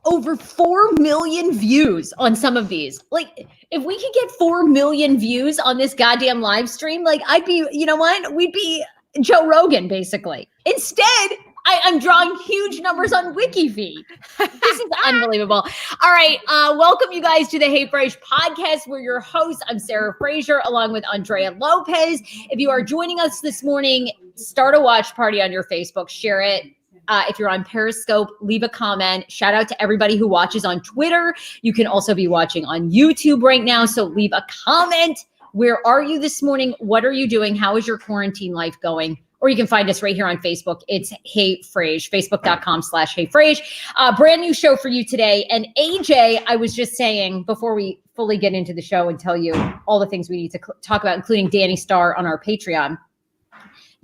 over 4 million views on some of these. Like, if we could get 4 million views on this goddamn live stream, like, I'd be, you know what? We'd be Joe Rogan, basically. Instead, I'm drawing huge numbers on Wiki-Feet. This is unbelievable. All right. Welcome, you guys, to the Hey Frase Podcast. We're your hosts. I'm Sarah Fraser, along with Andrea Lopez. If you are joining us this morning, start a watch party on your Facebook. Share it. If you're on Periscope, leave a comment. Shout out to everybody who watches on Twitter. You can also be watching on YouTube right now. So leave a comment. Where are you this morning? What are you doing? How is your quarantine life going? Or you can find us right here on Facebook. It's Hey Frase, facebook.com/Hey Frase. Brand new show for you today. And AJ, I was just saying before we fully get into the show and tell you all the things we need to talk about, including Danny Starr on our Patreon.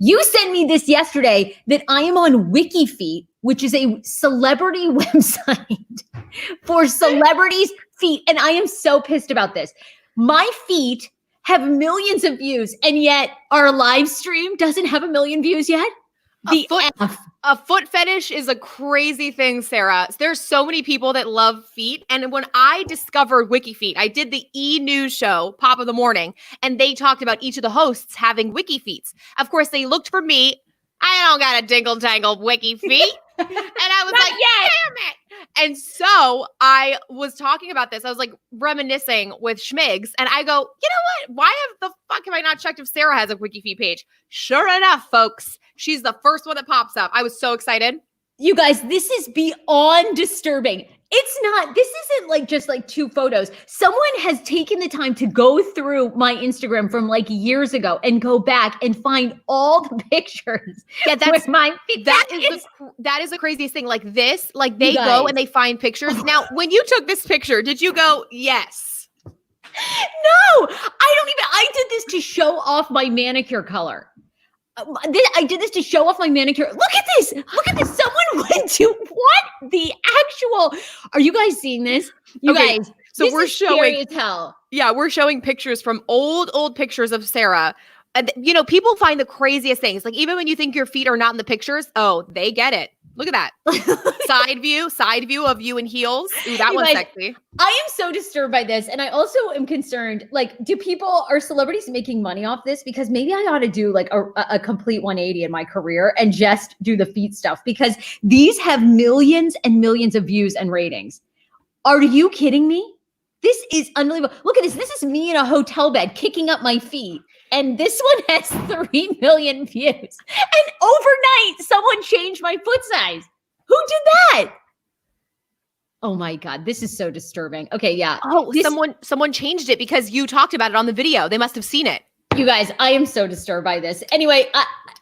You sent me this yesterday that I am on Wiki-Feet, which is a celebrity website for celebrities' feet. And I am so pissed about this. My feet have millions of views, and yet our live stream doesn't have 1 million views yet. A foot fetish is a crazy thing, Sarah. There's so many people that love feet. And when I discovered Wiki-Feet, I did the E! News show, Pop of the Morning, and they talked about each of the hosts having Wiki-Feets. Of course, they looked for me. I don't got a dingle-dangle Wiki-Feet. And I was like, damn it. And so I was talking about this. I was like reminiscing with Schmigs. And I go, you know what? Why the fuck have I not checked if Sarah has a Wiki-Feet page? Sure enough, folks, she's the first one that pops up. I was so excited. You guys, this is beyond disturbing. This isn't like just like 2 photos. Someone has taken the time to go through my Instagram from like years ago and go back and find all the pictures. Yeah, that's my feet. That is the craziest thing. Like this, like they go and they find pictures. Now, when you took this picture, did you go, yes? No, I did this to show off my manicure color. I did this to show off my manicure. Look at this. Someone went to what the actual, are you guys seeing this? You guys, so we're showing, scary as hell. Yeah, we're showing pictures from old pictures of Sarah. And you know, people find the craziest things. Like even when you think your feet are not in the pictures, oh, they get it. Look at that. side view of you in heels. Ooh, that one's sexy. I am so disturbed by this. And I also am concerned, like, are celebrities making money off this? Because maybe I ought to do like a complete 180 in my career and just do the feet stuff, because these have millions and millions of views and ratings. Are you kidding me? This is unbelievable. Look at this. This is me in a hotel bed kicking up my feet. And this one has 3 million views. And overnight, someone changed my foot size. Who did that? Oh my God, this is so disturbing. Okay, yeah. Oh, someone changed it because you talked about it on the video. They must have seen it. You guys, I am so disturbed by this. Anyway,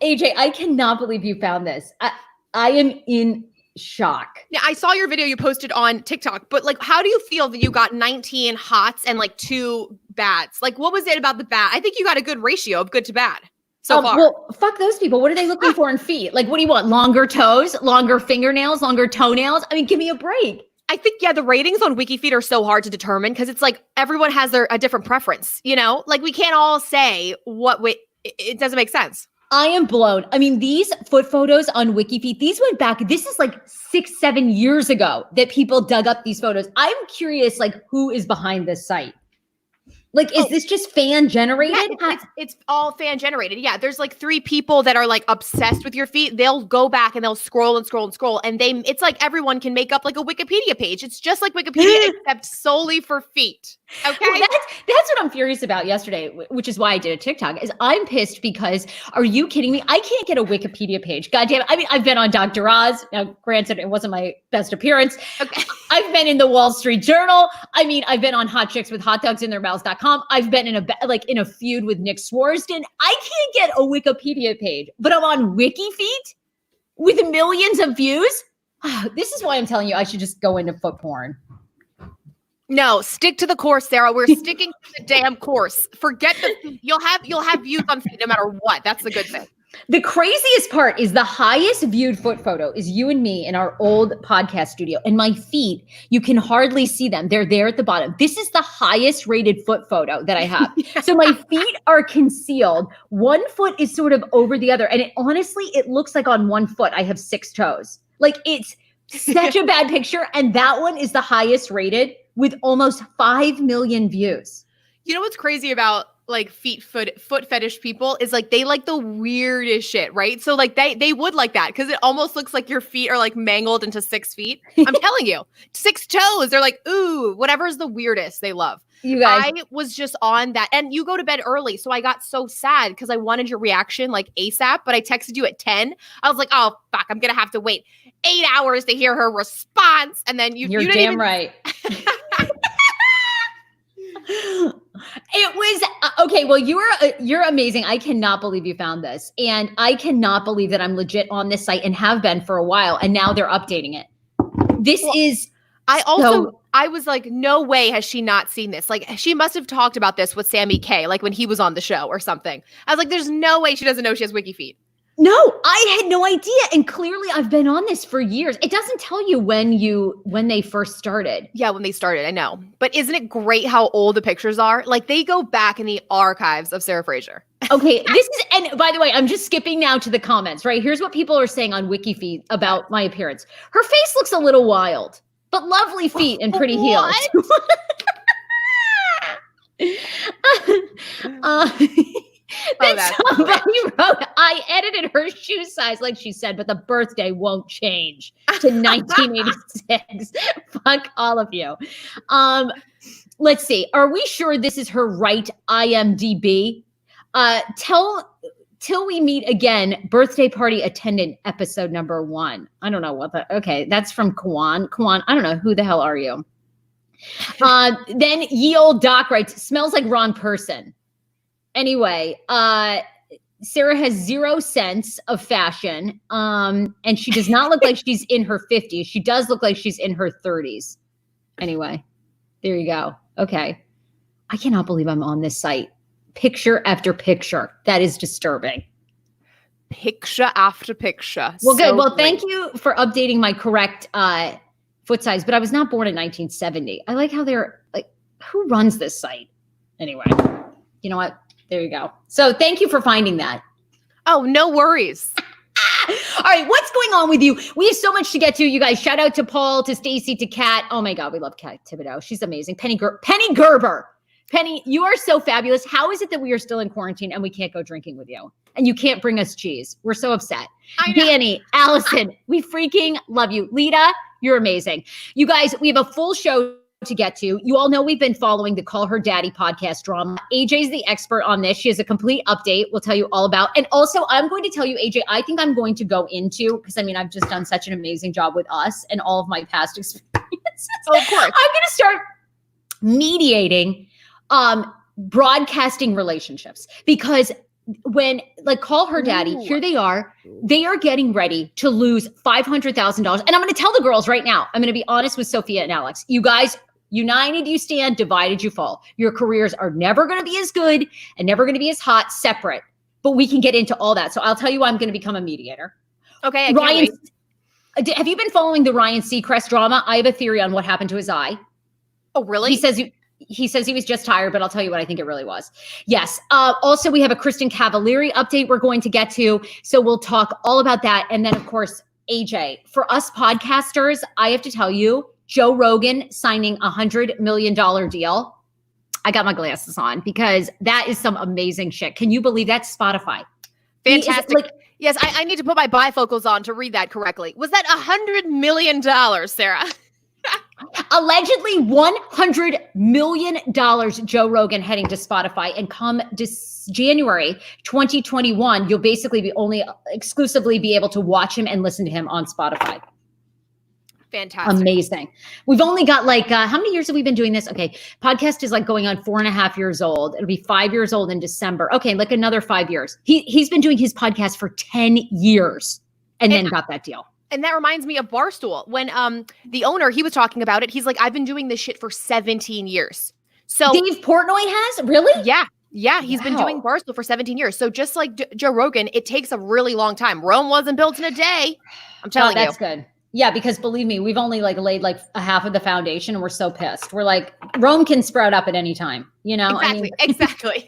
AJ, I cannot believe you found this. I am in shock. Yeah, I saw your video you posted on TikTok, but like, how do you feel that you got 19 hots and like 2 bads? Like, what was it about the bad? I think you got a good ratio of good to bad so far. Well, fuck those people. What are they looking for in feet? Like, what do you want? Longer toes, longer fingernails, longer toenails? I mean, give me a break. I think, yeah, the ratings on Wiki-Feet are so hard to determine because it's like everyone has a different preference, you know? Like, we can't all say it doesn't make sense. I am blown. I mean, these foot photos on Wiki-Feet, these went back. This is like 6-7 years ago that people dug up these photos. I'm curious, like, who is behind this site? Like, is this just fan generated? Yeah, it's all fan generated. Yeah. There's like 3 people that are like obsessed with your feet. They'll go back and they'll scroll and scroll and scroll. And it's like everyone can make up like a Wikipedia page. It's just like Wikipedia, except solely for feet. Okay. Well, that's what I'm furious about yesterday, which is why I did a TikTok, is I'm pissed because, are you kidding me? I can't get a Wikipedia page. God damn it. I mean, I've been on Dr. Oz. Now, granted, it wasn't my best appearance. Okay. I've been in the Wall Street Journal. I mean, I've been on hotchickswithhotdogsintheirmouths.com. I've been in a feud with Nick Swarsden. I can't get a Wikipedia page, but I'm on Wiki-Feet with millions of views. This is why I'm telling you I should just go into foot porn. No, stick to the course, Sarah. We're sticking to the damn course. Forget you'll have views on feet no matter what. That's the good thing. The craziest part is the highest viewed foot photo is you and me in our old podcast studio. And my feet, you can hardly see them. They're there at the bottom. This is the highest rated foot photo that I have. Yeah. So my feet are concealed. One foot is sort of over the other. And honestly, it looks like on one foot I have 6 toes. Like, it's Such a bad picture. And that one is the highest rated with almost 5 million views. You know what's crazy about like foot fetish people is like they like the weirdest shit, right? So like they would like that because it almost looks like your feet are like mangled into 6 feet. I'm telling you, 6 toes. They're like, ooh, whatever's the weirdest they love. You guys, I was just on that, and you go to bed early, so I got so sad because I wanted your reaction like ASAP. But I texted you at 10. I was like, oh fuck, I'm gonna have to wait 8 hours to hear her response, and then you're damn even- right. It was okay. Well, you're amazing. I cannot believe you found this, and I cannot believe that I'm legit on this site and have been for a while, and now they're updating it. This is. I was like, no way has she not seen this. Like, she must have talked about this with Sammy K, like when he was on the show or something. I was like, there's no way she doesn't know she has Wiki-Feet. No, I had no idea. And clearly I've been on this for years. It doesn't tell you when they first started. Yeah, when they started, I know. But isn't it great how old the pictures are? Like, they go back in the archives of Sarah Fraser. Okay, and by the way, I'm just skipping now to the comments, right? Here's what people are saying on Wiki-Feet about my appearance. Her face looks a little wild, but lovely feet and pretty heels. Then somebody wrote, I edited her shoe size, like she said, but the birthday won't change to 1986. Fuck all of you. Let's see. Are we sure this is her right IMDb? Till we meet again, birthday party attendant, episode number 1. I don't know what that. Okay, that's from Kwan. Kwan, I don't know, who the hell are you? Then ye old Doc writes, smells like wrong person. Anyway, Sarah has 0 sense of fashion, and she does not look like she's in her 50s. She does look like she's in her 30s. Anyway, there you go. Okay. I cannot believe I'm on this site. Picture after picture. That is disturbing. Picture after picture. Well, good. Well, thank you for updating my correct foot size, but I was not born in 1970. I like how they're like, who runs this site? Anyway, you know what? There you go. So thank you for finding that. Oh, no worries. All right, what's going on with you? We have so much to get to, you guys. Shout out to Paul, to Stacy, to Kat. Oh my God, we love Kat Thibodeau. She's amazing. Penny Gerber. Penny, you are so fabulous. How is it that we are still in quarantine and we can't go drinking with you? And you can't bring us cheese. We're so upset. Danny, Allison, we freaking love you. Lita, you're amazing. You guys, we have a full show to get to. You all know we've been following the Call Her Daddy podcast drama. AJ's the expert on this. She has a complete update we'll tell you all about. And also, I'm going to tell you, AJ, I think I'm going to go into, because I mean, I've just done such an amazing job with us and all of my past experiences. Oh, of course. I'm going to start mediating broadcasting relationships, because when like Call Her Daddy, here they are getting ready to lose $500,000. And I'm going to tell the girls right now, I'm going to be honest with Sofia and Alex. You guys, united you stand, divided you fall. Your careers are never going to be as good and never going to be as hot separate, but we can get into all that. So I'll tell you why I'm going to become a mediator. Okay. Ryan, have you been following the Ryan Seacrest drama? I have a theory on what happened to his eye. Oh, really? He says he was just tired, but I'll tell you what I think it really was. Yes. Also, we have a Kristen Cavallari update we're going to get to. So we'll talk all about that. And then, of course, AJ, for us podcasters, I have to tell you, Joe Rogan signing $100 million deal. I got my glasses on because that is some amazing shit. Can you believe that? Spotify. Fantastic. Yes, I need to put my bifocals on to read that correctly. Was that $100 million, Sarah? Allegedly $100 million Joe Rogan heading to Spotify, and come January 2021, you'll basically be only exclusively be able to watch him and listen to him on Spotify. Fantastic. Amazing. We've only got like, how many years have we been doing this? Okay. Podcast is like going on 4.5 years old. It'll be 5 years old in December. Okay. Like another 5 years. He's been doing his podcast for 10 years and then got that deal. And that reminds me of Barstool. When the owner, he was talking about it. He's like, I've been doing this shit for 17 years. So Dave Portnoy has? Really? Yeah. Yeah. He's been doing Barstool for 17 years. So just like Joe Rogan, it takes a really long time. Rome wasn't built in a day. I'm telling you. That's good. Yeah, because believe me, we've only like laid like a half of the foundation and we're so pissed. We're like, Rome can sprout up at any time, you know? Exactly. Exactly.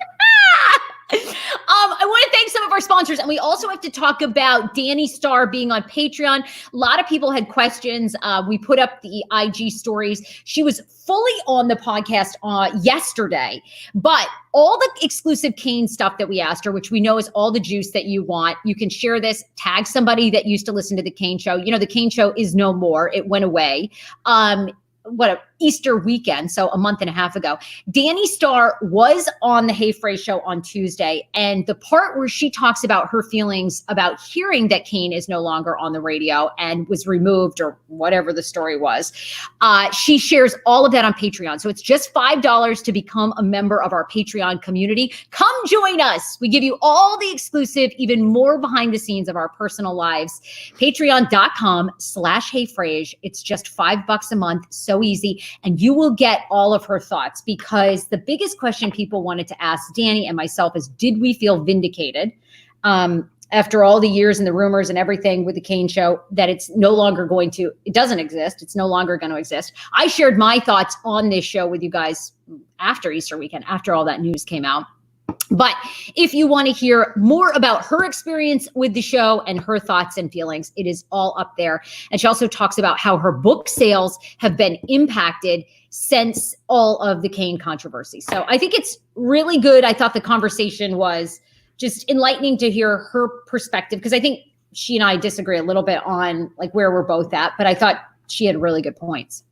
I want to thank some of our sponsors, and we also have to talk about Danny Starr being on Patreon. A lot of people had questions. We put up the IG stories. She was fully on the podcast yesterday, but all the exclusive Kane stuff that we asked her, which we know is all the juice that you want, you can share this, tag somebody that used to listen to the Kane show. You know, the Kane show is no more. It went away. Easter weekend, so a month and a half ago. Danny Starr was on the Hey Frase show on Tuesday, and the part where she talks about her feelings about hearing that Kane is no longer on the radio and was removed or whatever the story was, she shares all of that on Patreon. So it's just $5 to become a member of our Patreon community. Come join us. We give you all the exclusive, even more behind the scenes of our personal lives. Patreon.com/HeyFrase. It's just $5 a month. So easy. And you will get all of her thoughts, because the biggest question people wanted to ask Danny and myself is, did we feel vindicated after all the years and the rumors and everything with the Kane show that it doesn't exist. It's no longer going to exist. I shared my thoughts on this show with you guys after Easter weekend, after all that news came out. But if you want to hear more about her experience with the show and her thoughts and feelings, it is all up there. And she also talks about how her book sales have been impacted since all of the Kane controversy. So I think it's really good. I thought the conversation was just enlightening to hear her perspective, because I think she and I disagree a little bit on like where we're both at, but I thought she had really good points.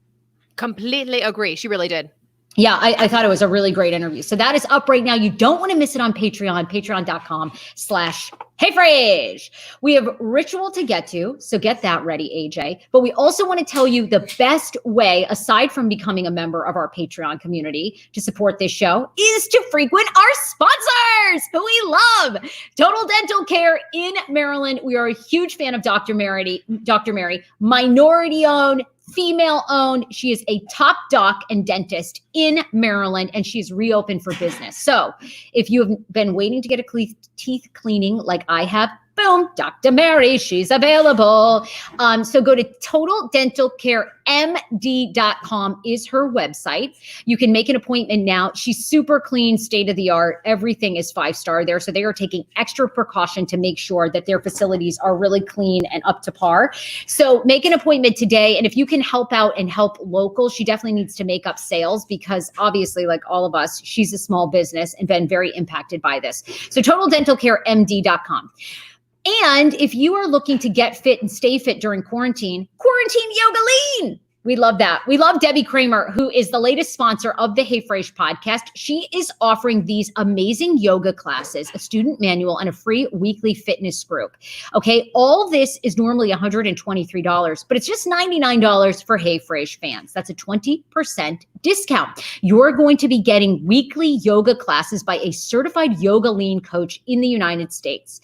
Completely agree. She really did. Yeah, I thought it was a really great interview. So that is up right now. You don't want to miss it on Patreon, patreon.com/HeyFrase. We have Ritual to get to, so get that ready, AJ. But we also want to tell you the best way, aside from becoming a member of our Patreon community, to support this show is to frequent our sponsors, who we love. Total Dental Care in Maryland. We are a huge fan of Dr. Mary, minority-owned, female-owned. She is a top doc and dentist in Maryland, and she's reopened for business. So if you have been waiting to get a teeth cleaning like I have, boom, Dr. Mary, she's available. So go to totaldentalcaremd.com is her website. You can make an appointment now. She's super clean, state of the art. Everything is 5-star there. So they are taking extra precaution to make sure that their facilities are really clean and up to par. So make an appointment today. And if you can help out and help local, she definitely needs to make up sales, because obviously, like all of us, she's a small business and been very impacted by this. So totaldentalcaremd.com. And if you are looking to get fit and stay fit during quarantine yoga lean. We love that. We love Debbie Kramer, who is the latest sponsor of the Hey Frase podcast. She is offering these amazing yoga classes, a student manual, and a free weekly fitness group. Okay, all this is normally $123, but it's just $99 for Hey Frase fans. That's a 20% discount. You're going to be getting weekly yoga classes by a certified yoga lean coach in the United States.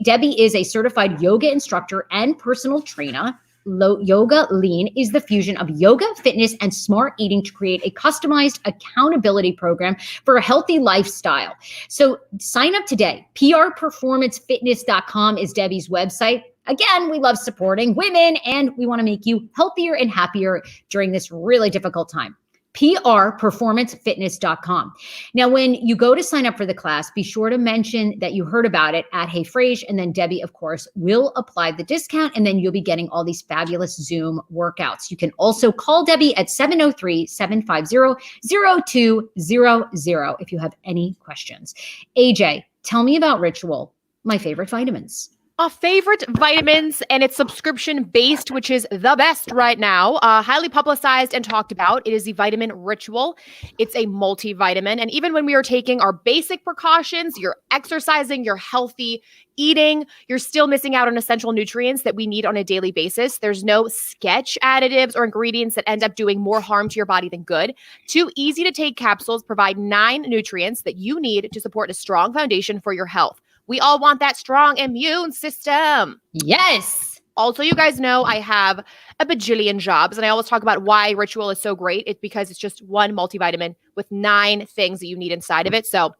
Debbie is a certified yoga instructor and personal trainer. Yoga Lean is the fusion of yoga, fitness, and smart eating to create a customized accountability program for a healthy lifestyle. So sign up today. prperformancefitness.com is Debbie's website. Again, we love supporting women, and we want to make you healthier and happier during this really difficult time. prperformancefitness.com. Now, when you go to sign up for the class, be sure to mention that you heard about it at Hey Frase, and then Debbie, of course, will apply the discount, and then you'll be getting all these fabulous Zoom workouts. You can also call Debbie at 703-750-0200 if you have any questions. AJ, tell me about Ritual, my favorite vitamins. Our favorite vitamins, and it's subscription based, which is the best right now. Highly publicized and talked about. It is the vitamin Ritual. It's a multivitamin. And even when we are taking our basic precautions, you're exercising, you're healthy eating, you're still missing out on essential nutrients that we need on a daily basis. There's no sketch additives or ingredients that end up doing more harm to your body than good. 2 easy to take capsules provide 9 nutrients that you need to support a strong foundation for your health. We all want that strong immune system. Yes. Also, you guys know I have a bajillion jobs, and I always talk about why Ritual is so great. It's because it's just one multivitamin with 9 things that you need inside of it. So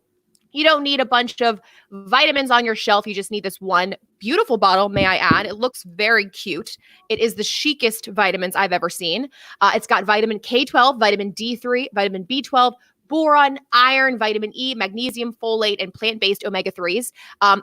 you don't need a bunch of vitamins on your shelf. You just need this one beautiful bottle, may I add. It looks very cute. It is the chicest vitamins I've ever seen. It's got vitamin K12, vitamin D3, vitamin B12, boron, iron, vitamin E, magnesium, folate, and plant-based omega-3s.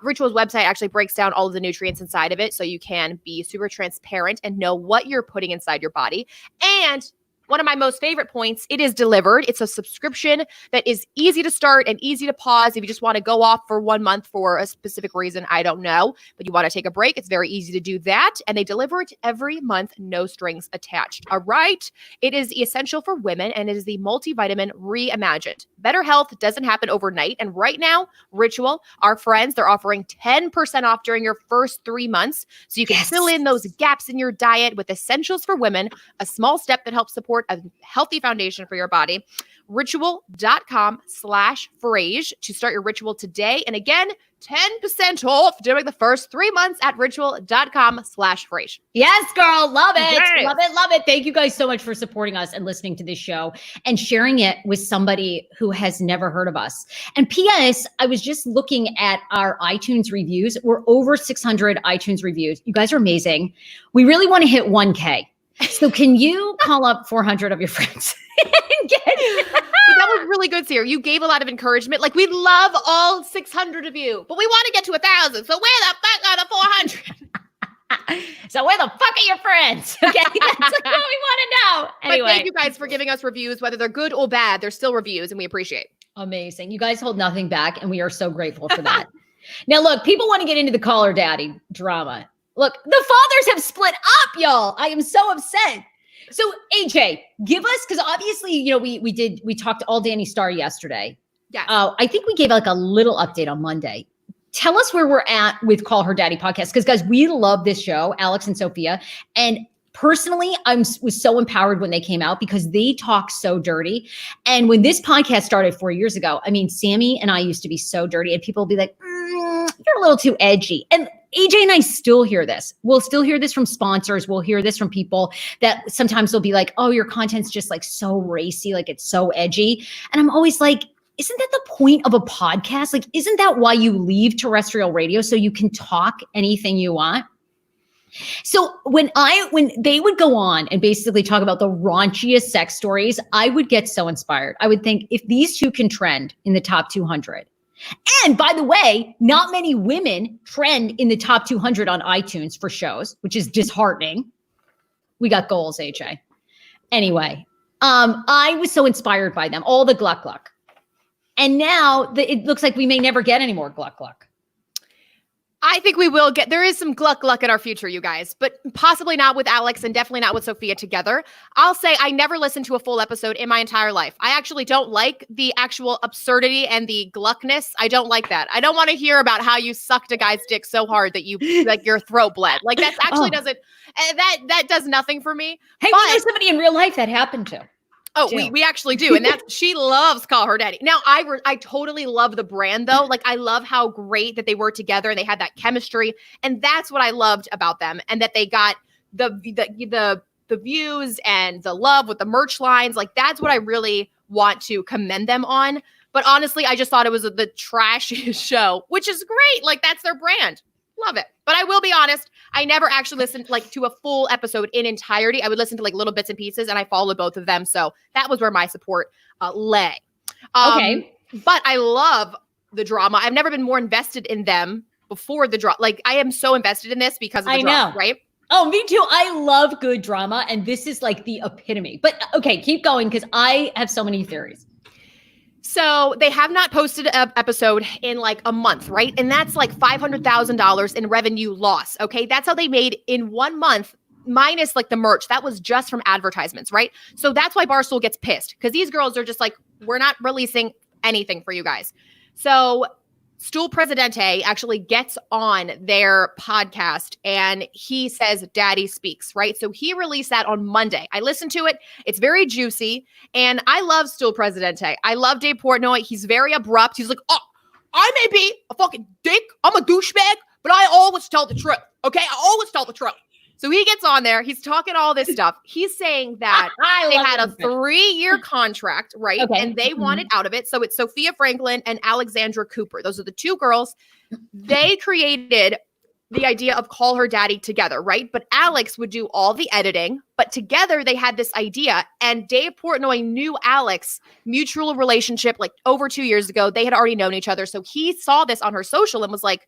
Ritual's website actually breaks down all of the nutrients inside of it so you can be super transparent and know what you're putting inside your body. And one of my most favorite points, it is delivered. It's a subscription that is easy to start and easy to pause if you just want to go off for 1 month for a specific reason. I don't know, but you want to take a break. It's very easy to do that. And they deliver it every month, no strings attached. All right. It is essential for women and it is the multivitamin reimagined. Better health doesn't happen overnight. And right now, Ritual, our friends, they're offering 10% off during your first 3 months. So you can fill in those gaps in your diet with essentials for women, a small step that helps support a healthy foundation for your body. Ritual.com/Frase to start your ritual today. And again, 10% off during the first 3 months at ritual.com/Frase. Yes, girl. Love it. Yes. Love it. Love it. Thank you guys so much for supporting us and listening to this show and sharing it with somebody who has never heard of us. And P.S., I was just looking at our iTunes reviews. We're over 600 iTunes reviews. You guys are amazing. We really want to hit 1K. So can you call up 400 of your friends and get it? But that was really good, Sarah. You gave a lot of encouragement. Like, we love all 600 of you, but we want to get to 1,000. So where the fuck are the 400? So where the fuck are your friends? Okay, that's like what we want to know. Anyway, but thank you guys for giving us reviews, whether they're good or bad. They're still reviews, and we appreciate. Amazing. You guys hold nothing back, and we are so grateful for that. Now, look, people want to get into the caller daddy drama. Look, the fathers have split up, y'all. I am so upset. So AJ, give us, because obviously, you know, we talked to all Danny Starr yesterday. Yeah. I think we gave like a little update on Monday. Tell us where we're at with Call Her Daddy podcast. Because guys, we love this show, Alex and Sofia. And personally, was so empowered when they came out because they talk so dirty. And when this podcast started 4 years ago, I mean, Sammy and I used to be so dirty and people will be like, you're a little too edgy. And AJ and I still hear this. We'll still hear this from sponsors. We'll hear this from people that sometimes they'll be like, oh, your content's just like so racy, like it's so edgy. And I'm always like, isn't that the point of a podcast? Like, isn't that why you leave terrestrial radio so you can talk anything you want? So when they would go on and basically talk about the raunchiest sex stories, I would get so inspired. I would think if these two can trend in the top 200, and by the way, not many women trend in the top 200 on iTunes for shows, which is disheartening. We got goals, AJ. Anyway, I was so inspired by them, all the Gluck Gluck. And now it looks like we may never get any more Gluck Gluck. I think we will get, there is some Gluck Gluck in our future, you guys, but possibly not with Alex and definitely not with Sofia together. I'll say I never listened to a full episode in my entire life. I actually don't like the actual absurdity and the Gluckness. I don't like that. I don't want to hear about how you sucked a guy's dick so hard that you, like, your throat bled. Like, that actually doesn't, that does nothing for me. Hey, we know somebody in real life that happened to. Oh, we actually do. And that's, she loves Call Her Daddy. Now, I totally love the brand though. Like, I love how great that they were together and they had that chemistry. And that's what I loved about them. And that they got the views and the love with the merch lines. Like, that's what I really want to commend them on. But honestly, I just thought it was the trashiest show, which is great. Like, that's their brand. Love it. But I will be honest, I never actually listened like to a full episode in entirety. I would listen to like little bits and pieces, and I followed both of them. So that was where my support lay. Okay. But I love the drama. I've never been more invested in them before the drama. Like, I am so invested in this because of the drama, right? Oh, me too. I love good drama. And this is like the epitome. But okay, keep going because I have so many theories. So they have not posted an episode in like a month, right? And that's like $500,000 in revenue loss. Okay. That's how they made in 1 month, minus like the merch. That was just from advertisements, right? So that's why Barstool gets pissed because these girls are just like, we're not releasing anything for you guys. So Stool Presidente actually gets on their podcast and he says, Daddy speaks, right? So he released that on Monday. I listened to it. It's very juicy. And I love Stool Presidente. I love Dave Portnoy. He's very abrupt. He's like, oh, I may be a fucking dick. I'm a douchebag, but I always tell the truth. Okay. I always tell the truth. So he gets on there. He's talking all this stuff. He's saying that they had a 3-year contract, right? Okay. And they wanted out of it. So it's Sophia Franklin and Alexandra Cooper. Those are the two girls. They created the idea of Call Her Daddy together, right? But Alex would do all the editing, but together they had this idea, and Dave Portnoy knew Alex, mutual relationship, like over 2 years ago. They had already known each other. So he saw this on her social and was like,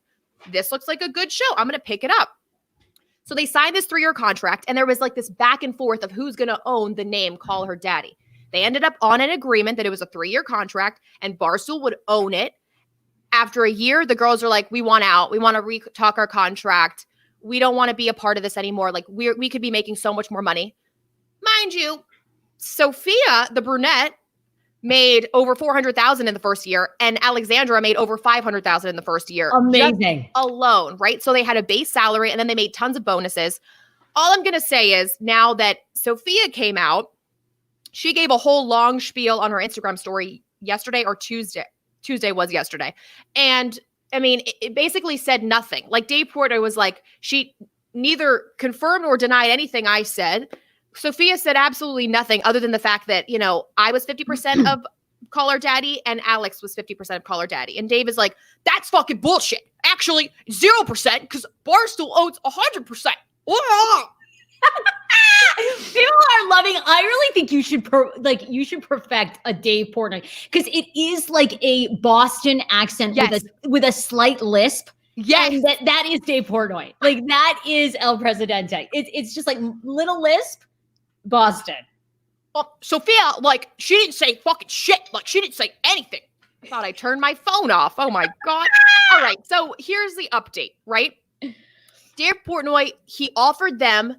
this looks like a good show. I'm going to pick it up. So they signed this 3-year contract, and there was like this back and forth of who's going to own the name Call Her Daddy. They ended up on an agreement that it was a 3-year contract and Barstool would own it. After a year, the girls are like, we want out. We want to re-talk our contract. We don't want to be a part of this anymore. Like, we could be making so much more money. Mind you, Sofia, the brunette, made over $400,000 in the first year, and Alexandra made over $500,000 in the first year. Amazing. Alone, right? So they had a base salary, and then they made tons of bonuses. All I'm going to say is, now that Sofia came out, she gave a whole long spiel on her Instagram story yesterday or Tuesday. Tuesday was yesterday. And I mean, it basically said nothing. Like Dave Portnoy was like, she neither confirmed or denied anything I said. Sofia said absolutely nothing other than the fact that, you know, I was 50% of Call Her Daddy and Alex was 50% of Call Her Daddy. And Dave is like, that's fucking bullshit. Actually, 0% because Barstool owns 100%. People are loving. I really think you should perfect a Dave Portnoy because it is like a Boston accent with a slight lisp. Yes, and that is Dave Portnoy. Like that is El Presidente. It's just like little lisp, Boston. Well, Sofia, like she didn't say fucking shit. Like she didn't say anything. I thought I turned my phone off. Oh my God. All right. So here's the update, right? Dave Portnoy, he offered them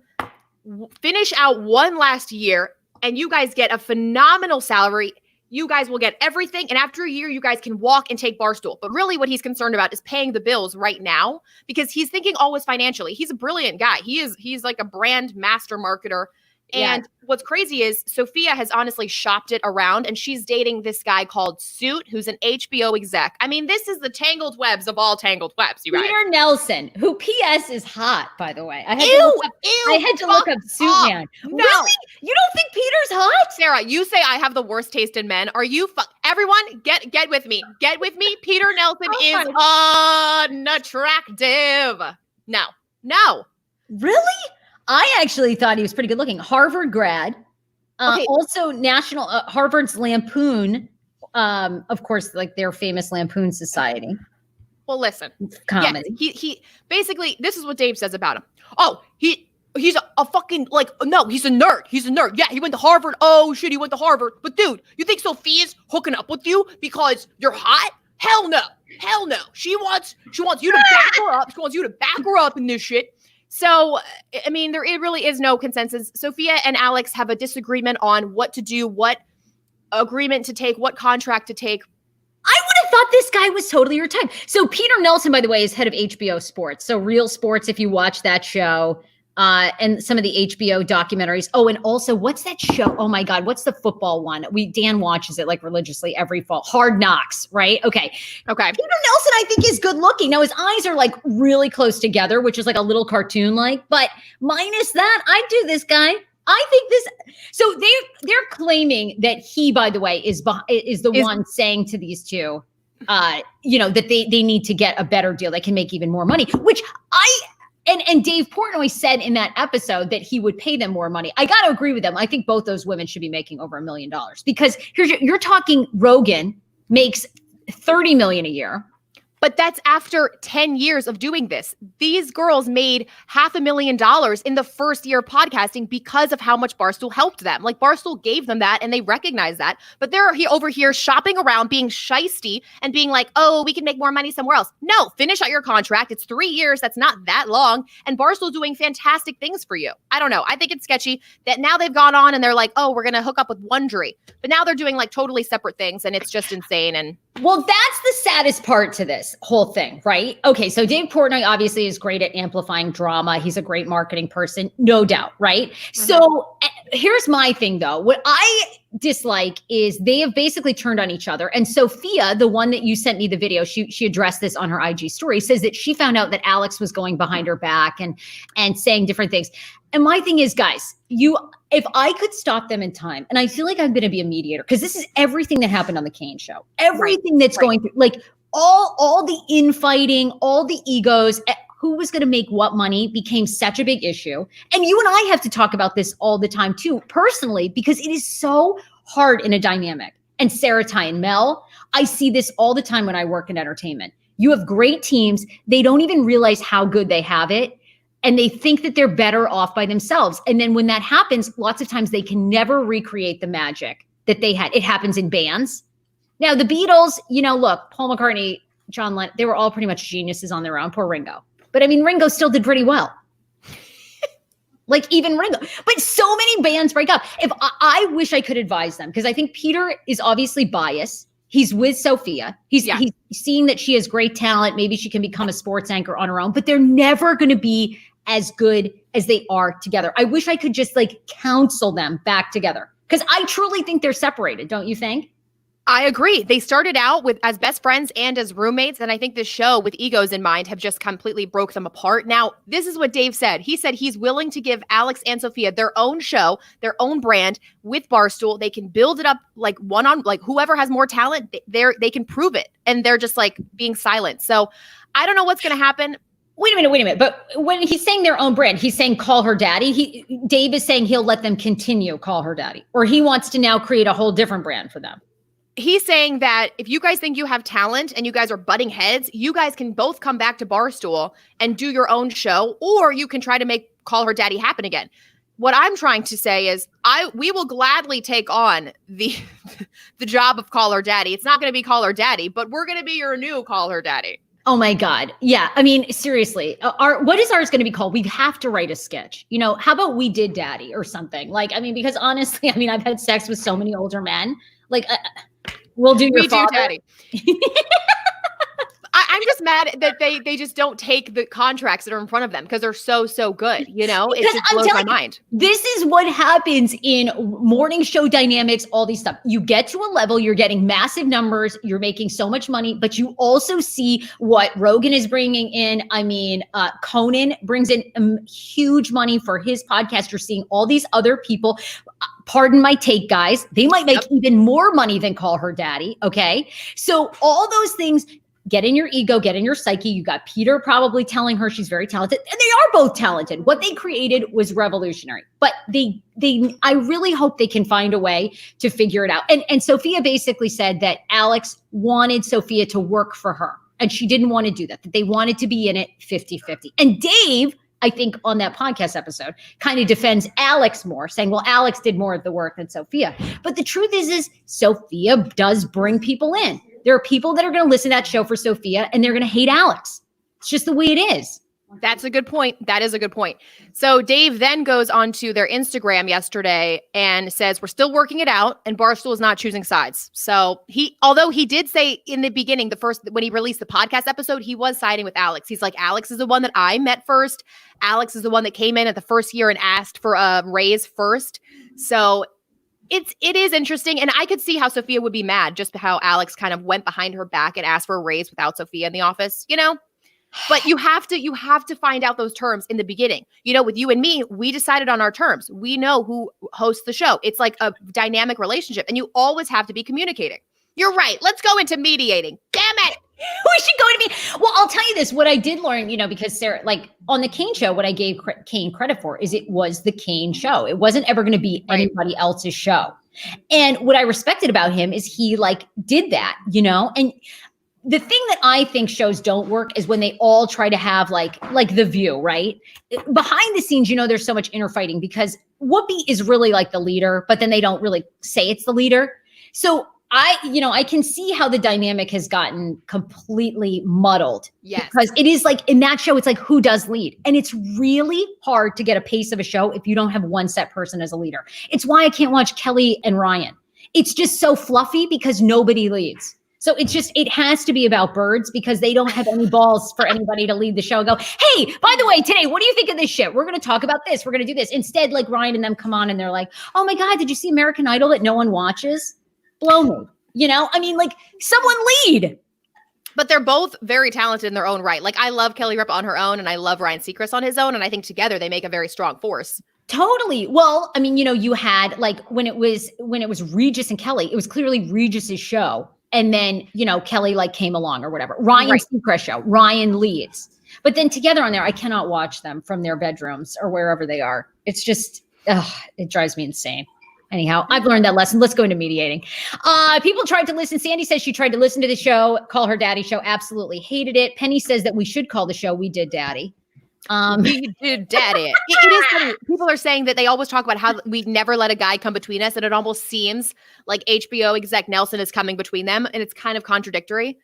finish out one last year and you guys get a phenomenal salary. You guys will get everything. And after a year, you guys can walk and take Barstool. But really what he's concerned about is paying the bills right now because he's thinking always financially. He's a brilliant guy. He's like a brand master marketer. And what's crazy is Sofia has honestly shopped it around and she's dating this guy called Suit, who's an HBO exec. I mean, this is the tangled webs of all tangled webs, you guys. Peter Nelson, who PS is hot, by the way. I had to look up Suit Man. No. Really? You don't think Peter's hot? Sarah, you say I have the worst taste in men. Are you everyone get with me. Get with me. Peter Nelson is unattractive. No. Really? I actually thought he was pretty good looking. Harvard grad, also national Harvard's Lampoon, of course, like their famous Lampoon Society. Well, listen, comedy. Yes, he basically this is what Dave says about him. Oh, he's a fucking no, he's a nerd. He's a nerd. Yeah, he went to Harvard. Oh shit, he went to Harvard. But dude, you think Sophia's hooking up with you because you're hot? Hell no. She wants you to back her up. She wants you to back her up in this shit. So, I mean, there really is no consensus. Sofia and Alex have a disagreement on what to do, what agreement to take, what contract to take. I would have thought this guy was totally your type. So Peter Nelson, by the way, is head of HBO Sports. So Real Sports, if you watch that show, and some of the HBO documentaries. Oh, and also, what's that show? Oh my God, what's the football one? Dan watches it like religiously every fall. Hard Knocks, right? Okay. Peter Nelson, I think, is good looking. Now his eyes are like really close together, which is like a little cartoon-like. But minus that, I do this guy. I think this. So they're claiming that he, by the way, is the one saying to these two, that they need to get a better deal. They can make even more money, which And Dave Portnoy said in that episode that he would pay them more money. I got to agree with them. I think both those women should be making over $1 million because you're talking Rogan makes $30 million a year. But that's after 10 years of doing this. These girls made $500,000 in the first year of podcasting because of how much Barstool helped them. Like Barstool gave them that and they recognize that. But they're over here shopping around, being shisty and being like, oh, we can make more money somewhere else. No, finish out your contract. It's 3 years. That's not that long. And Barstool doing fantastic things for you. I don't know. I think it's sketchy that now they've gone on and they're like, oh, we're going to hook up with Wondery. But now they're doing like totally separate things and it's just insane. And well, that's the saddest part to this whole thing, right? Okay, so Dave Portnoy obviously is great at amplifying drama. He's a great marketing person, no doubt, right? Mm-hmm. So here's my thing, though. What I dislike is they have basically turned on each other. And Sofia, the one that you sent me the video, she addressed this on her IG story, says that she found out that Alex was going behind her back and saying different things. And my thing is, guys, if I could stop them in time, and I feel like I'm going to be a mediator, because this is everything that happened on the Kane show, everything that's going through, like all the infighting, all the egos. who was going to make what money became such a big issue. And you and I have to talk about this all the time too, personally, because it is so hard in a dynamic. And Sarah, Ty, and Mel, I see this all the time when I work in entertainment. You have great teams. They don't even realize how good they have it. And they think that they're better off by themselves. And then when that happens, lots of times they can never recreate the magic that they had. It happens in bands. Now, the Beatles, look, Paul McCartney, John Lennon, they were all pretty much geniuses on their own. Poor Ringo. But I mean, Ringo still did pretty well. Like even Ringo. But so many bands break up. If I wish I could advise them, because I think Peter is obviously biased. He's with Sofia. He's seeing that she has great talent. Maybe she can become a sports anchor on her own, but they're never going to be as good as they are together. I wish I could just counsel them back together, because I truly think they're separated. Don't you think? I agree. They started out as best friends and as roommates. And I think this show with egos in mind have just completely broke them apart. Now, this is what Dave said. He said he's willing to give Alex and Sofia their own show, their own brand with Barstool. They can build it up whoever has more talent, they can prove it. And they're just being silent. So I don't know what's going to happen. Wait a minute. But when he's saying their own brand, he's saying call her daddy. Dave is saying he'll let them continue call her daddy, or he wants to now create a whole different brand for them. He's saying that if you guys think you have talent and you guys are butting heads, you guys can both come back to Barstool and do your own show, or you can try to make Call Her Daddy happen again. What I'm trying to say is we will gladly take on the job of Call Her Daddy. It's not going to be Call Her Daddy, but we're going to be your new Call Her Daddy. Oh my God. Yeah. I mean, seriously, what is ours going to be called? We have to write a sketch. How about We Did Daddy or something? Because honestly, I've had sex with so many older men. We'll do your father. We Do Daddy. I'm just mad that they just don't take the contracts that are in front of them because they're so good. It just blows my mind. This is what happens in morning show dynamics, all these stuff. You get to a level, you're getting massive numbers, you're making so much money, but you also see what Rogan is bringing in. Conan brings in huge money for his podcast. You're seeing all these other people. Pardon my take, guys. They might make even more money than Call Her Daddy. Okay. So all those things, get in your ego, get in your psyche. You got Peter probably telling her she's very talented, and they are both talented. What they created was revolutionary, but I really hope they can find a way to figure it out. And Sofia basically said that Alex wanted Sofia to work for her, and she didn't want to do that they wanted to be in it 50-50. And Dave, I think on that podcast episode, kind of defends Alex more, saying, well, Alex did more of the work than Sofia. But the truth is Sofia does bring people in. There are people that are going to listen to that show for Sofia, and they're going to hate Alex. It's just the way it is. That's a good point. That is a good point. So Dave then goes onto their Instagram yesterday and says, we're still working it out, and Barstool is not choosing sides. So although he did say in the beginning, when he released the podcast episode, he was siding with Alex. He's like, Alex is the one that I met first. Alex is the one that came in at the first year and asked for a raise first. So it is interesting. And I could see how Sofia would be mad just how Alex kind of went behind her back and asked for a raise without Sofia in the office, But you have to find out those terms in the beginning. With you and me, we decided on our terms. We know who hosts the show. It's like a dynamic relationship, and you always have to be communicating. You're right. Let's go into mediating. Damn it. We should go into me. Well, I'll tell you this. What I did learn, because Sarah, on the Kane show, what I gave Kane credit for is it was the Kane show. It wasn't ever going to be anybody else's show. And what I respected about him is he did that, and the thing that I think shows don't work is when they all try to have like The View, right? Behind the scenes, there's so much inner fighting because Whoopi is really the leader, but then they don't really say it's the leader. So I can see how the dynamic has gotten completely muddled. Yes. Because it is in that show, it's who does lead? And it's really hard to get a pace of a show if you don't have one set person as a leader. It's why I can't watch Kelly and Ryan. It's just so fluffy because nobody leads. So it has to be about birds because they don't have any balls for anybody to lead the show and go, hey, by the way, today, what do you think of this shit? We're going to talk about this. We're going to do this. Instead, Ryan and them come on and they're like, oh my God, did you see American Idol that no one watches? Blow me. Someone lead. But they're both very talented in their own right. I love Kelly Ripa on her own, and I love Ryan Seacrest on his own. And I think together they make a very strong force. Totally. Well, you had when it was Regis and Kelly, it was clearly Regis's show. And then, Kelly came along or whatever. Ryan Seacrest show. Ryan leads. But then together on there, I cannot watch them from their bedrooms or wherever they are. It's just, it drives me insane. Anyhow, I've learned that lesson. Let's go into mediating. People tried to listen. Sandy says she tried to listen to the show, call her daddy show. Absolutely hated it. Penny says that we should call the show We Did Daddy. We did daddy. It is funny. People are saying that they always talk about how we never let a guy come between us. And it almost seems like HBO exec Nelson is coming between them. And it's kind of contradictory.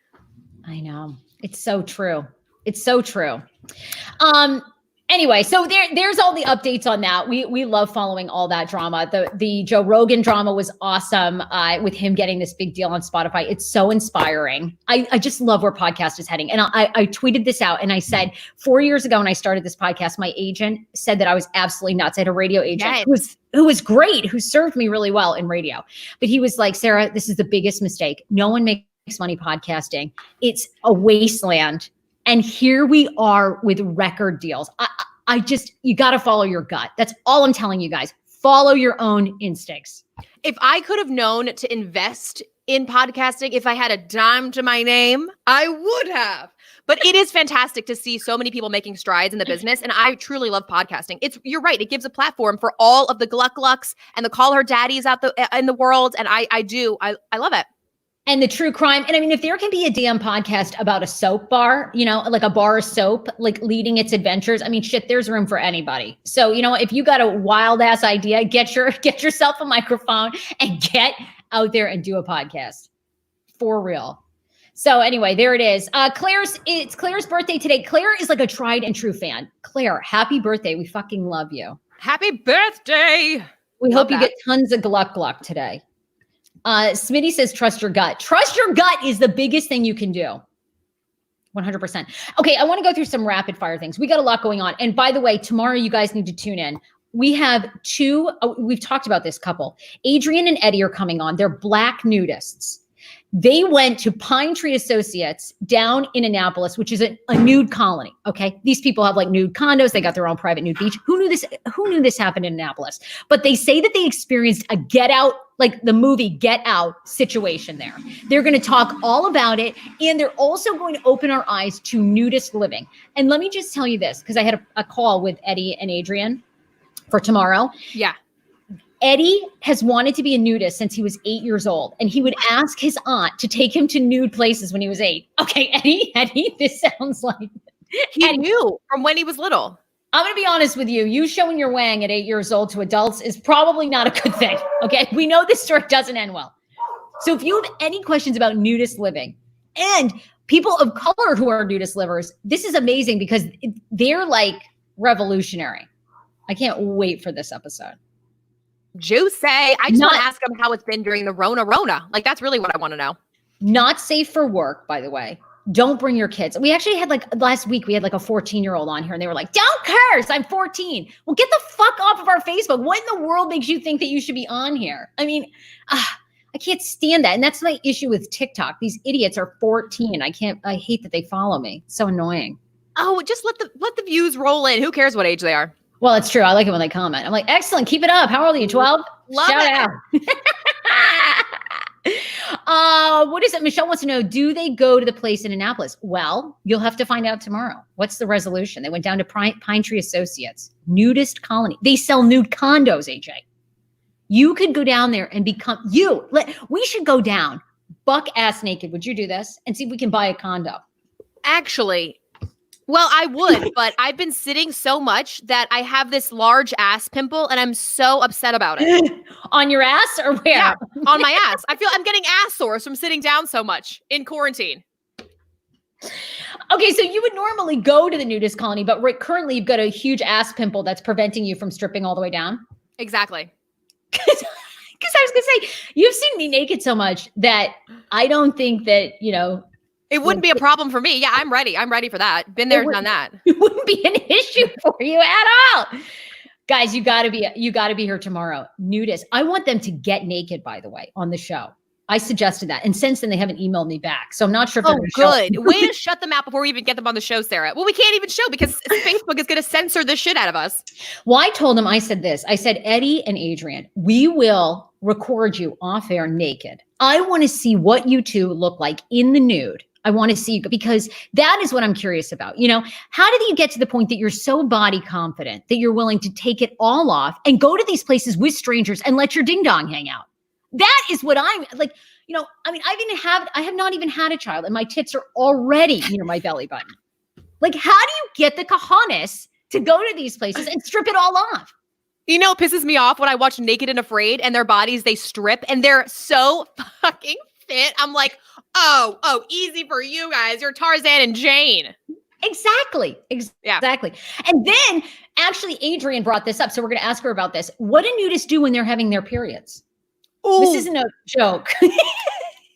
I know. It's so true. It's so true. Anyway, so there's all the updates on that. We love following all that drama. The Joe Rogan drama was awesome with him getting this big deal on Spotify. It's so inspiring. I just love where podcast is heading. And I tweeted this out and I said 4 years ago when I started this podcast, my agent said that I was absolutely nuts. I had a radio agent who was great, who served me really well in radio. But he was like, Sarah, this is the biggest mistake. No one makes money podcasting. It's a wasteland. And here we are with record deals. You got to follow your gut. That's all I'm telling you guys. Follow your own instincts. If I could have known to invest in podcasting, if I had a dime to my name, I would have. But it is fantastic to see so many people making strides in the business. And I truly love podcasting. You're right. It gives a platform for all of the Gluck-Glucks and the Call Her Daddies in the world. And I love it. And the true crime. And I mean, if there can be a damn podcast about a soap bar, like a bar of soap, like leading its adventures, I mean, shit, there's room for anybody. So, if you got a wild ass idea, get yourself a microphone and get out there and do a podcast for real. So anyway, there it is. It's Claire's birthday today. Claire is like a tried and true fan. Claire, happy birthday. We fucking love you. Happy birthday. We hope you get tons of Gluck-Gluck today. Smitty says, trust your gut. Trust your gut is the biggest thing you can do. 100%. Okay. I want to go through some rapid fire things. We got a lot going on. And by the way, tomorrow you guys need to tune in. We have we've talked about this couple. Adrian and Eddie are coming on. They're black nudists. They went to Pine Tree Associates down in Annapolis, which is a nude colony. Okay. These people have like nude condos. They got their own private nude beach. Who knew this happened in Annapolis? But they say that they experienced a Get Out, like the movie Get Out situation there. They're going to talk all about it. And they're also going to open our eyes to nudist living. And let me just tell you this, because I had a call with Eddie and Adrian for tomorrow. Yeah. Eddie has wanted to be a nudist since he was 8 years old, and he would ask his aunt to take him to nude places when he was 8. Okay, Eddie, this sounds like he knew from when he was little. I'm going to be honest with you. You showing your wang at 8 years old to adults is probably not a good thing. Okay, we know this story doesn't end well. So if you have any questions about nudist living and people of color who are nudist livers, this is amazing because they're like revolutionary. I can't wait for this episode. Juicy. I just want to ask him how it's been during the Rona. Like, that's really what I want to know. Not safe for work, by the way. Don't bring your kids. We actually had last week, we had a 14-year-old on here and they were like, don't curse. I'm 14. Well, get the fuck off of our Facebook. What in the world makes you think that you should be on here? I mean, I can't stand that. And that's my issue with TikTok. These idiots are 14. I hate that they follow me. It's so annoying. Oh, just let the views roll in. Who cares what age they are? Well, it's true. I like it when they comment. I'm like, excellent. Keep it up. How old are you? 12? Shout out. What is it? Michelle wants to know, do they go to the place in Annapolis? Well, you'll have to find out tomorrow. What's the resolution? They went down to Pine Tree Associates, nudist colony. They sell nude condos, AJ. You could go down there and we should go down buck ass naked. Would you do this? And see if we can buy a condo. Actually, well, I would, but I've been sitting so much that I have this large ass pimple and I'm so upset about it. On your ass or where? Yeah, on my ass. I feel I'm getting ass sores from sitting down so much in quarantine. Okay, so you would normally go to the nudist colony, but currently you've got a huge ass pimple that's preventing you from stripping all the way down. Exactly. Because I was going to say, you've seen me naked so much that I don't think that, it wouldn't be a problem for me. Yeah, I'm ready. I'm ready for that. Been there, done that. It wouldn't be an issue for you at all. Guys, you gotta be here tomorrow. Nudist. I want them to get naked, by the way, on the show. I suggested that. And since then, they haven't emailed me back. So I'm not sure if they're going to show. Way to shut them out before we even get them on the show, Sarah. Well, we can't even show because Facebook is going to censor the shit out of us. Well, I told them, I said this. I said, Eddie and Adrian, we will record you off air naked. I want to see what you two look like in the nude. I want to see, because that is what I'm curious about. You know, how did you get to the point that you're so body confident that you're willing to take it all off and go to these places with strangers and let your ding dong hang out? That is what I'm like, you know, I mean, I have not even had a child and my tits are already near my belly button. Like, how do you get the cojones to go to these places and strip it all off? You know, it pisses me off when I watch Naked and Afraid and their bodies, they strip and they're so fucking fit. I'm like, oh, easy for you guys. You're Tarzan and Jane. Exactly. And then actually Adrian brought this up. So we're going to ask her about this. What do nudists do when they're having their periods? Ooh. This isn't a joke.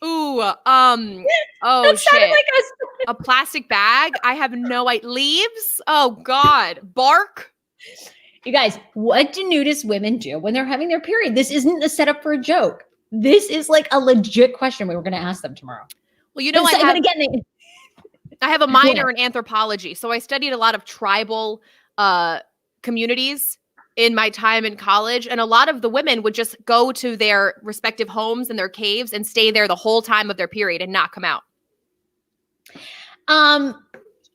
Ooh, oh shit. Like a plastic bag? I have no idea. Leaves? Oh God. Bark? You guys, what do nudist women do when they're having their period? This isn't a setup for a joke. This is like a legit question we were going to ask them tomorrow. Well, you know, I have a minor in anthropology. So I studied a lot of tribal communities in my time in college. And a lot of the women would just go to their respective homes and their caves and stay there the whole time of their period and not come out.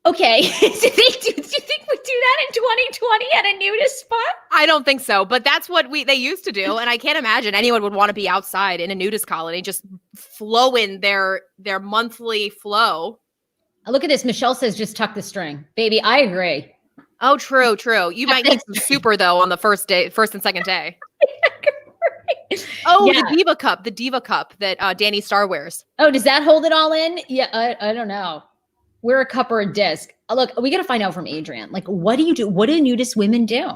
Okay. Do you think we do that in 2020 at a nudist spot? I don't think so, but that's what they used to do. And I can't imagine anyone would want to be outside in a nudist colony, just flow in their monthly flow. Look at this. Michelle says, just tuck the string. Baby, I agree. Oh, true. You might need some super though on the first and second day. Oh, yeah. The Diva Cup that Danny Starr wears. Oh, does that hold it all in? Yeah, I don't know. We're a cup or a disc. Look, we got to find out from Adrian. Like, what do you do? What do nudist women do?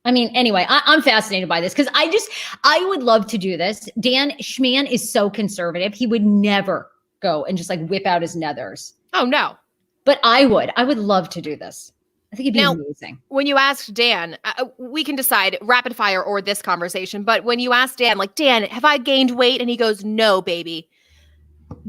I mean, anyway, I'm fascinated by this because I would love to do this. Dan Schman is so conservative. He would never go and just like whip out his nethers. Oh, no. But I would love to do this. I think it'd be amazing. When you asked Dan, we can decide rapid fire or this conversation. But when you asked Dan, like, Dan, have I gained weight? And he goes, no, baby.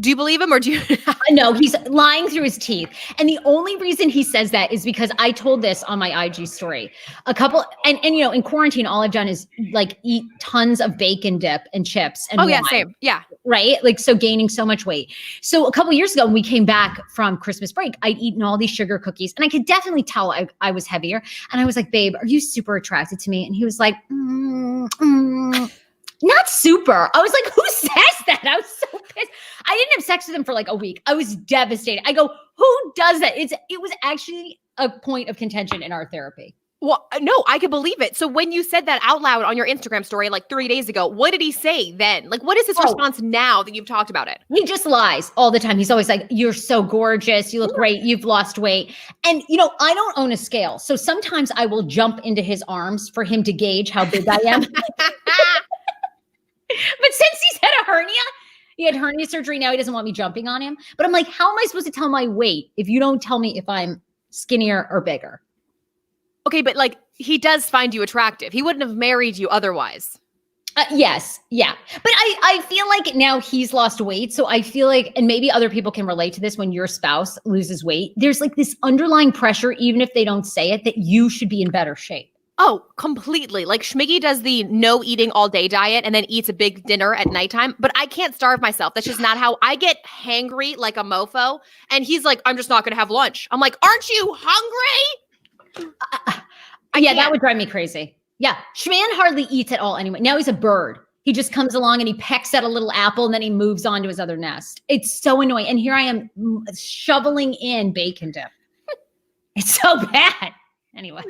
Do you believe him or do you? No, he's lying through his teeth. And the only reason he says that is because I told this on my IG story. And you know, in quarantine, all I've done is like eat tons of bacon dip and chips and wine, same. Yeah. Right? Like, so gaining so much weight. So a couple of years ago, when we came back from Christmas break, I'd eaten all these sugar cookies and I could definitely tell I was heavier. And I was like, babe, are you super attracted to me? And he was like, not super. I was like, who says that? I was so pissed. I didn't have sex with him for like a week. I was devastated. I go, who does that? It was actually a point of contention in our therapy. Well, no, I could believe it. So when you said that out loud on your Instagram story like 3 days ago, what did he say then? Like, what is his response now that you've talked about it? He just lies all the time. He's always like, you're so gorgeous. You look great. You've lost weight. And, you know, I don't own a scale. So sometimes I will jump into his arms for him to gauge how big I am. But since he's had a hernia, he had hernia surgery. Now he doesn't want me jumping on him. But I'm like, how am I supposed to tell my weight if you don't tell me if I'm skinnier or bigger? Okay, but like he does find you attractive. He wouldn't have married you otherwise. Yes. Yeah. But I feel like now he's lost weight. So I feel like, and maybe other people can relate to this when your spouse loses weight, there's like this underlying pressure, even if they don't say it, that you should be in better shape. Oh, completely. Like Schmiggy does the no eating all day diet and then eats a big dinner at nighttime, but I can't starve myself. That's just not how I get hangry like a mofo. And he's like, I'm just not going to have lunch. I'm like, aren't you hungry? Yeah, that would drive me crazy. Yeah. Schman hardly eats at all anyway. Now he's a bird. He just comes along and he pecks at a little apple and then he moves on to his other nest. It's so annoying. And here I am shoveling in bacon dip. It's so bad. Anyway.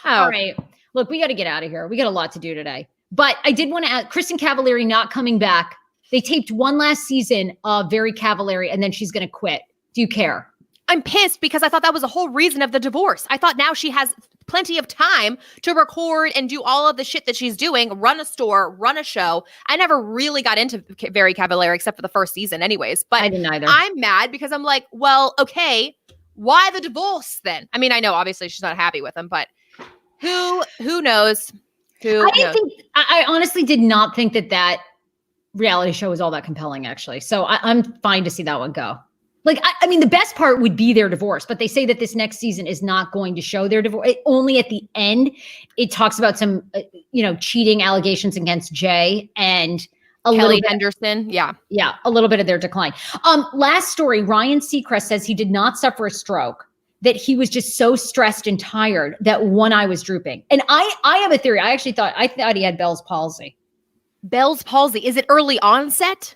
All right. Look, we got to get out of here. We got a lot to do today. But I did want to add, Kristen Cavallari not coming back. They taped one last season of Very Cavallari and then she's going to quit. Do you care? I'm pissed because I thought that was the whole reason of the divorce. I thought now she has plenty of time to record and do all of the shit that she's doing, run a store, run a show. I never really got into Very Cavallari except for the first season anyways. But I didn't either. I'm mad because I'm like, well, okay, why the divorce then? I mean, I know obviously she's not happy with him, but who knows? I honestly did not think that reality show was all that compelling, actually. So I'm fine to see that one go. Like, I mean, the best part would be their divorce, but they say that this next season is not going to show their divorce. Only at the end, it talks about some, cheating allegations against Jay and Kelly Henderson. Yeah. Yeah. A little bit of their decline. Last story, Ryan Seacrest says he did not suffer a stroke, that he was just so stressed and tired that one eye was drooping. And I have a theory. I thought he had Bell's palsy. Bell's palsy. Is it early onset?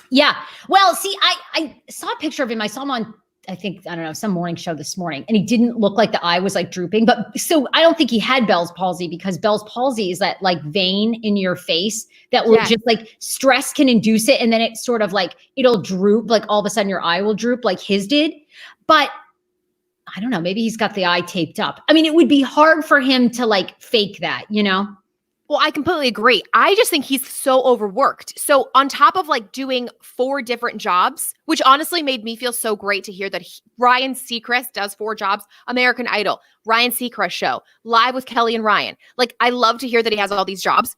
Yeah. Well, see, I saw a picture of him. I saw him on, I don't know, some morning show this morning, and he didn't look like the eye was like drooping. But so I don't think he had Bell's palsy, because Bell's palsy is that like vein in your face that will just like stress can induce it. And then it sort of like, it'll droop, like all of a sudden your eye will droop like his did. But I don't know, maybe he's got the eye taped up. I mean, it would be hard for him to like fake that, you know? Well, I completely agree. I just think he's so overworked. So on top of like doing 4 different jobs, which honestly made me feel so great to hear that Ryan Seacrest does 4 jobs, American Idol, Ryan Seacrest show, Live with Kelly and Ryan. Like, I love to hear that he has all these jobs.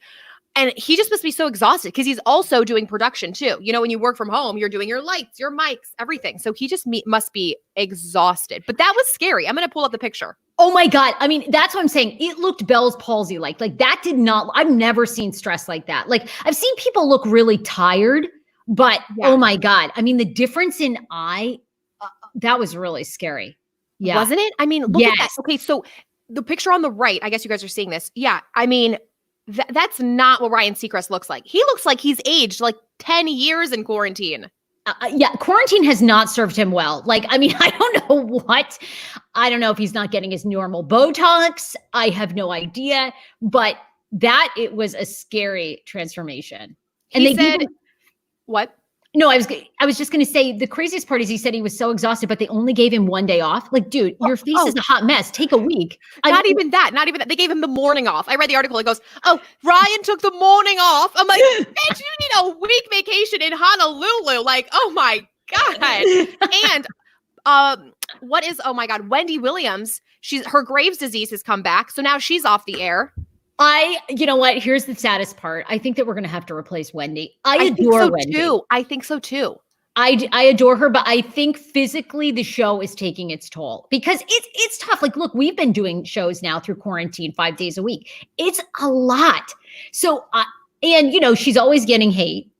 And he just must be so exhausted because he's also doing production too. You know, when you work from home, you're doing your lights, your mics, everything. So he just must be exhausted. But that was scary. I'm going to pull up the picture. Oh my God. I mean, that's what I'm saying. It looked Bell's palsy like that did not, I've never seen stress like that. Like, I've seen people look really tired, but oh my God. I mean, the difference in eye, that was really scary. Yeah. Wasn't it? I mean, look at that. Okay. So the picture on the right, I guess you guys are seeing this. Yeah. I mean, that's not what Ryan Seacrest looks like. He looks like he's aged like 10 years in quarantine. Quarantine has not served him well. Like, I mean, I don't know what. I don't know if he's not getting his normal Botox. I have no idea. But it was a scary transformation. And he said, what? No, I was just going to say the craziest part is he said he was so exhausted, but they only gave him 1 day off. Like, dude, your face is a hot mess. Take a week. Not even that. They gave him the morning off. I read the article. It goes, oh, Ryan took the morning off. I'm like, bitch, you need a week vacation in Honolulu. Like, oh my God. And oh my God, Wendy Williams, her Graves' disease has come back. So now she's off the air. You know what? Here's the saddest part. I think that we're going to have to replace Wendy. I adore Wendy. I think so too. I adore her, but I think physically the show is taking its toll because it's tough. Like, look, we've been doing shows now through quarantine 5 days a week. It's a lot. So, and you know, she's always getting hate.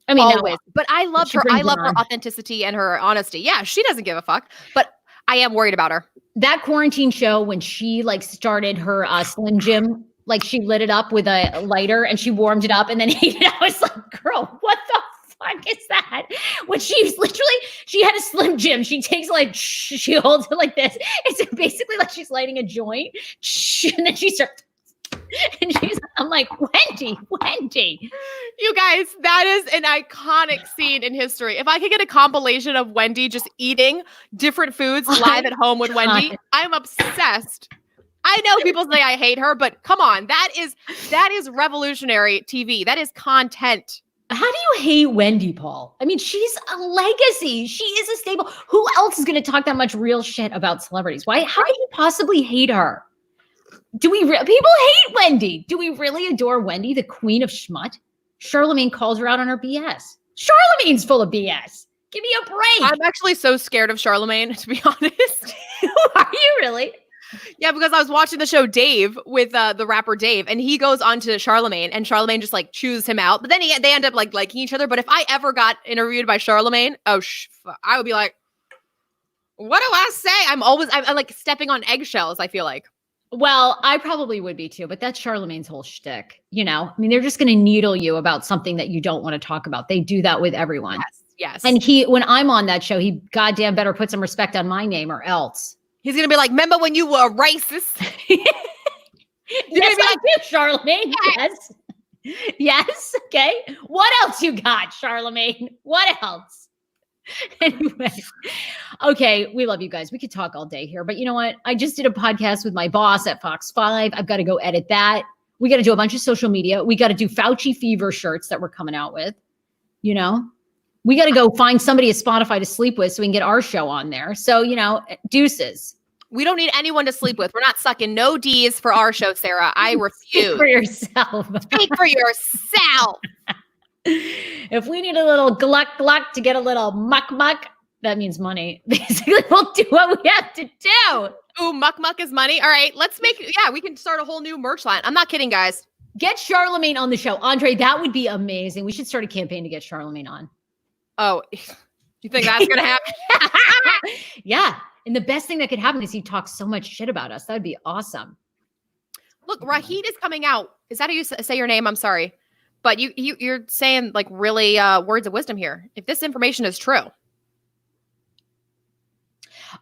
I mean, always. But I love her. I love her authenticity and her honesty. Yeah, she doesn't give a fuck. But I am worried about her. That quarantine show when she like started her Slim Jim. Like, she lit it up with a lighter and she warmed it up and then ate it. I was like, girl, what the fuck is that? When she had a Slim Jim. She takes like, she holds it like this. It's basically like she's lighting a joint. And then she starts, and I'm like, Wendy. You guys, that is an iconic scene in history. If I could get a compilation of Wendy just eating different foods live at home with Wendy, I'm obsessed. I know people say I hate her, but come on, that is revolutionary TV. That is content. How do you hate Wendy, Paul? I mean, she's a legacy. She is a staple. Who else is going to talk that much real shit about celebrities? Why? How do you possibly hate her? People hate Wendy. Do we really adore Wendy, the queen of schmut? Charlemagne calls her out on her BS. Charlemagne's full of BS. Give me a break. I'm actually so scared of Charlemagne, to be honest. Are you really? Yeah, because I was watching the show Dave with the rapper Dave, and he goes on to Charlemagne, and Charlemagne just like chews him out. But then they end up like liking each other. But if I ever got interviewed by Charlemagne, I would be like, what do I say? I'm like stepping on eggshells, I feel like. Well, I probably would be too, but that's Charlemagne's whole shtick. You know, I mean, they're just going to needle you about something that you don't want to talk about. They do that with everyone. Yes. And when I'm on that show, he goddamn better put some respect on my name or else. He's going to be like, remember when you were racist? Yes, I do, Charlemagne. Yes. Okay. What else you got, Charlemagne? What else? Anyway. Okay. We love you guys. We could talk all day here, but you know what? I just did a podcast with my boss at Fox 5. I've got to go edit that. We got to do a bunch of social media. We got to do Fauci Fever shirts that we're coming out with, you know? We got to go find somebody at Spotify to sleep with so we can get our show on there. So, you know, deuces. We don't need anyone to sleep with. We're not sucking no D's for our show, Sarah. I refuse. Speak for yourself. Speak for yourself. If we need a little gluck to get a little muck, that means money. Basically, we'll do what we have to do. Ooh, muck is money. All right, we can start a whole new merch line. I'm not kidding, guys. Get Charlemagne on the show. Andre, that would be amazing. We should start a campaign to get Charlemagne on. Oh, you think that's going to happen? Yeah. And the best thing that could happen is he talks so much shit about us. That would be awesome. Look, Raheed is coming out. Is that how you say your name? I'm sorry. But you're saying like really words of wisdom here. If this information is true.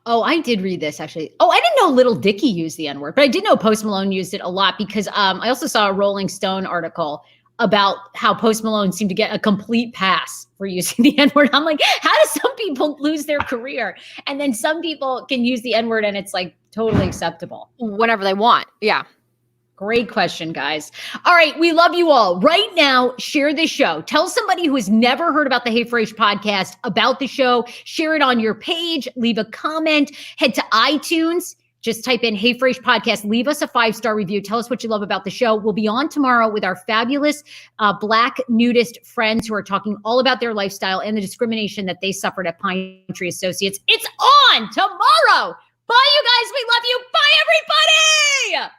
Oh, I did read this actually. Oh, I didn't know Little Dicky used the N-word, but I did know Post Malone used it a lot because I also saw a Rolling Stone article about how Post Malone seemed to get a complete pass for using the N-word. I'm like, how do some people lose their career? And then some people can use the N-word and it's like totally acceptable. Whenever they want. Yeah. Great question, guys. All right. We love you all. Right now, share this show. Tell somebody who has never heard about the Hey Frase podcast about the show. Share it on your page. Leave a comment. Head to iTunes. Just type in Hey Frase Podcast. Leave us a 5-star review. Tell us what you love about the show. We'll be on tomorrow with our fabulous Black nudist friends who are talking all about their lifestyle and the discrimination that they suffered at Pine Tree Associates. It's on tomorrow. Bye, you guys. We love you. Bye, everybody.